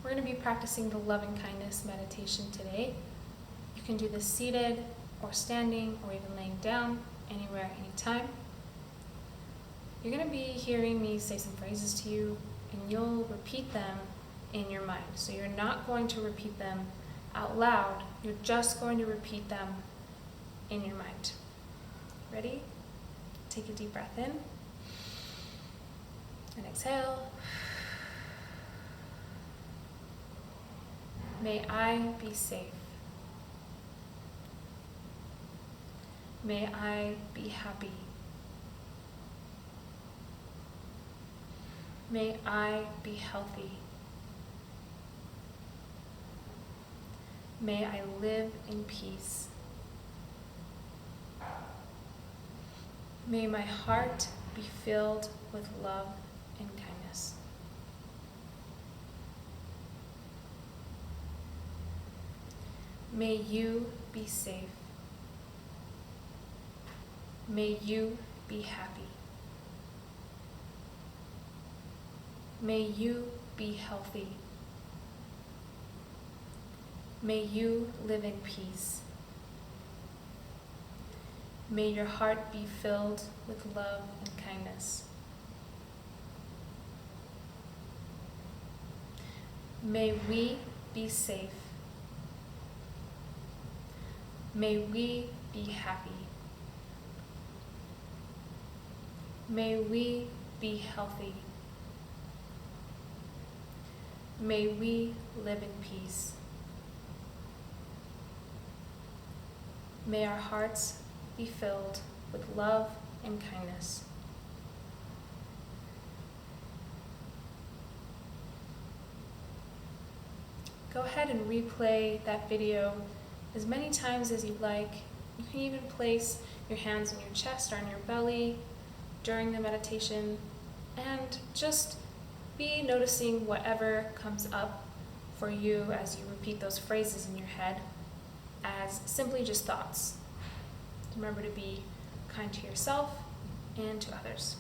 We're going to be practicing the loving kindness meditation today. You can do this seated or standing or even laying down, anywhere, anytime. You're going to be hearing me say some phrases to you, and you'll repeat them in your mind. So you're not going to repeat them out loud, you're just going to repeat them in your mind. Ready? Take a deep breath in and exhale. May I be safe. May I be happy. May I be healthy. May I live in peace. May my heart be filled with love and kindness. May you be safe. May you be happy. May you be healthy. May you live in peace. May your heart be filled with love and kindness. May we be safe. May we be happy. May we be healthy. May we live in peace. May our hearts be filled with love and kindness. Go ahead and replay that video as many times as you'd like. You can even place your hands on your chest or on your belly during the meditation and just be noticing whatever comes up for you as you repeat those phrases in your head as simply just thoughts. Remember to be kind to yourself and to others.